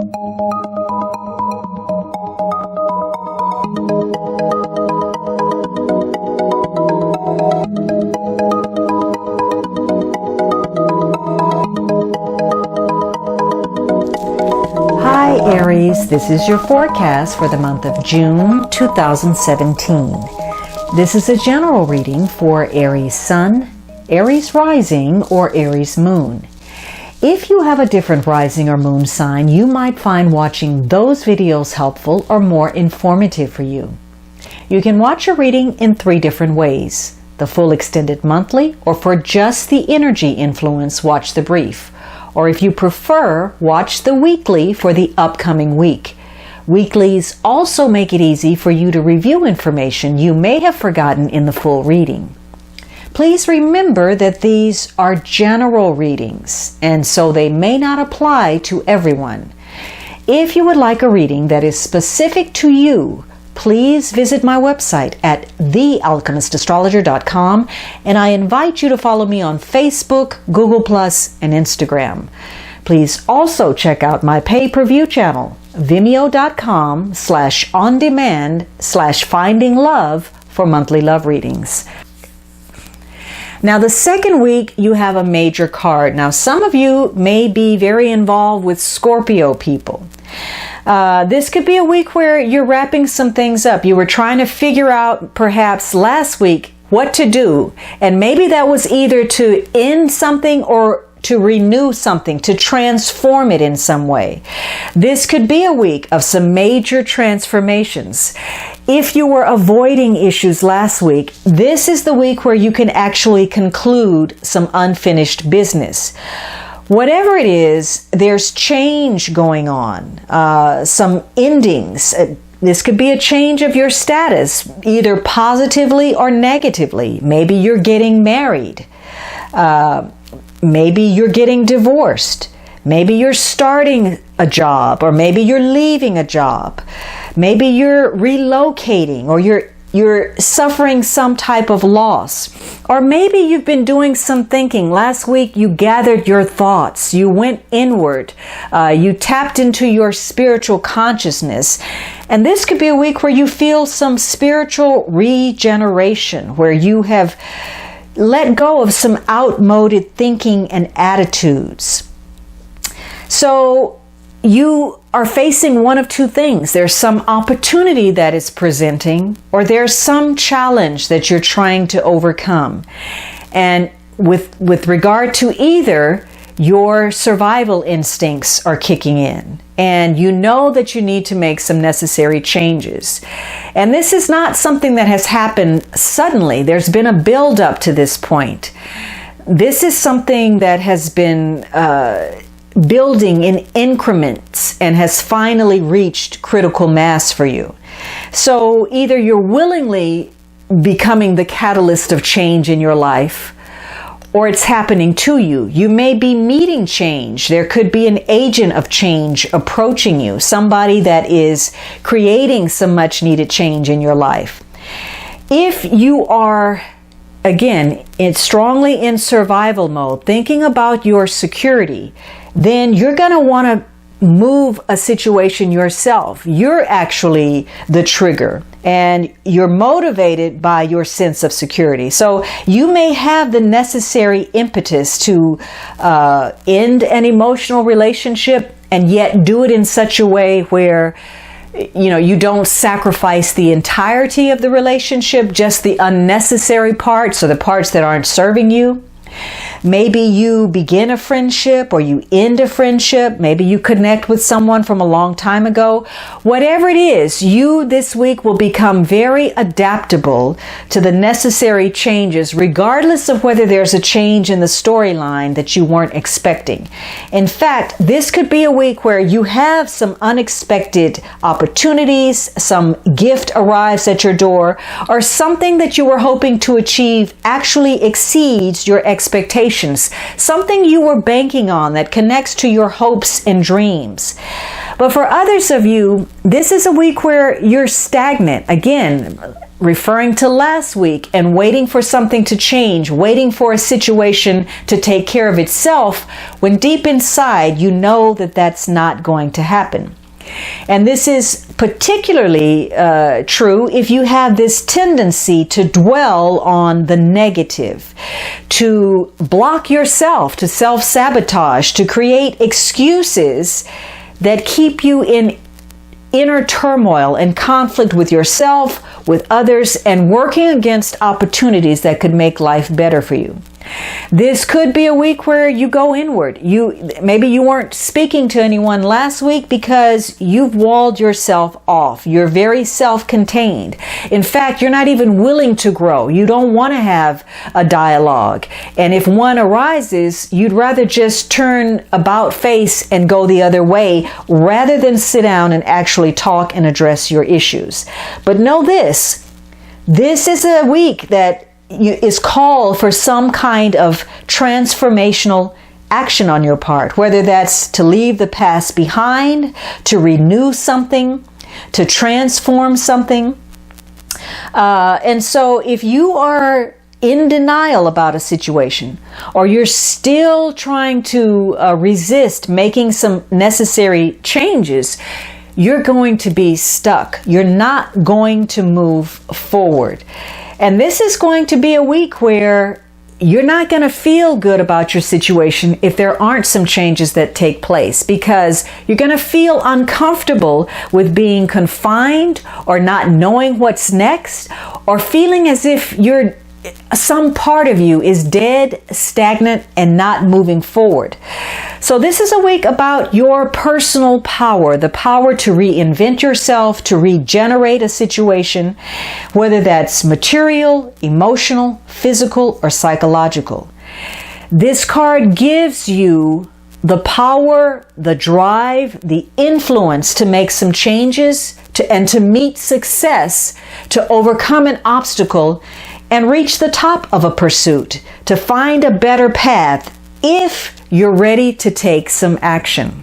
Hi Aries, this is your forecast for the month of June 2017. This is a general reading for Aries Sun, Aries Rising, or Aries Moon. If you have a different rising or moon sign, you might find watching those videos helpful or more informative for you. You can watch a reading in 3 different ways: the full extended monthly, or for just the energy influence, watch the brief. Or if you prefer, watch the weekly for the upcoming week. Weeklies also make it easy for you to review information you may have forgotten in the full reading. Please remember that these are general readings, and so they may not apply to everyone. If you would like a reading that is specific to you, please visit my website at thealchemistastrologer.com, and I invite you to follow me on Facebook, Google+, and Instagram. Please also check out my pay-per-view channel, vimeo.com/on-demand/finding-love for monthly love readings. Now, the second week, you have a major card. Now, some of you may be very involved with Scorpio people. This could be a week where you're wrapping some things up. You were trying to figure out, perhaps last week, what to do. And maybe that was either to end something or to renew something, to transform it in some way. This could be a week of some major transformations. If you were avoiding issues last week, this is the week where you can actually conclude some unfinished business. Whatever it is, there's change going on, some endings. This could be a change of your status, either positively or negatively. Maybe you're getting married. Maybe you're getting divorced. Maybe you're starting a job, or maybe you're leaving a job. Maybe you're relocating, or you're suffering some type of loss. Or maybe you've been doing some thinking. Last week you gathered your thoughts. You went inward. You tapped into your spiritual consciousness. And this could be a week where you feel some spiritual regeneration, where you have let go of some outmoded thinking and attitudes. So you are facing one of 2 things. There's some opportunity that is presenting, or there's some challenge that you're trying to overcome. And with regard to either, your survival instincts are kicking in, and you know that you need to make some necessary changes. And this is not something that has happened suddenly. There's been a build up to this point. This is something that has been building in increments and has finally reached critical mass for you. So either you're willingly becoming the catalyst of change in your life, or it's happening to you. You may be meeting change. There could be an agent of change approaching you, somebody that is creating some much needed change in your life. If you are, again, strongly in survival mode, thinking about your security, then you're going to want to move a situation yourself. You're actually the trigger, and you're motivated by your sense of security. So you may have the necessary impetus to end an emotional relationship, and yet do it in such a way where you don't sacrifice the entirety of the relationship, just the unnecessary parts, or the parts that aren't serving you. Maybe you begin a friendship or you end a friendship. Maybe you connect with someone from a long time ago. Whatever it is, you this week will become very adaptable to the necessary changes, regardless of whether there's a change in the storyline that you weren't expecting. In fact, this could be a week where you have some unexpected opportunities, some gift arrives at your door, or something that you were hoping to achieve actually exceeds your expectations. Something you were banking on that connects to your hopes and dreams. But for others of you, this is a week where you're stagnant. Again, referring to last week, and waiting for something to change, waiting for a situation to take care of itself, when deep inside you know that that's not going to happen. And this is particularly true if you have this tendency to dwell on the negative, to block yourself, to self-sabotage, to create excuses that keep you in inner turmoil and conflict with yourself, with others, and working against opportunities that could make life better for you. This could be a week where you go inward. Maybe you weren't speaking to anyone last week because you've walled yourself off. You're very self-contained. In fact, you're not even willing to grow. You don't want to have a dialogue. And if one arises, you'd rather just turn about face and go the other way rather than sit down and actually talk and address your issues. But know this is a week that is called for some kind of transformational action on your part, whether that's to leave the past behind, to renew something, to transform something. And so if you are in denial about a situation, or you're still trying to resist making some necessary changes, you're going to be stuck. You're not going to move forward. And this is going to be a week where you're not going to feel good about your situation if there aren't some changes that take place, because you're going to feel uncomfortable with being confined, or not knowing what's next, or feeling as if some part of you is dead, stagnant, and not moving forward. So this is a week about your personal power, the power to reinvent yourself, to regenerate a situation, whether that's material, emotional, physical, or psychological. This card gives you the power, the drive, the influence to make some changes, and to meet success, to overcome an obstacle, and reach the top of a pursuit, to find a better path if you're ready to take some action.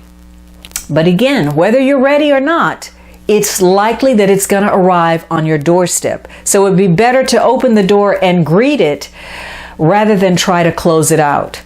But again, whether you're ready or not, it's likely that it's going to arrive on your doorstep. So it would be better to open the door and greet it rather than try to close it out.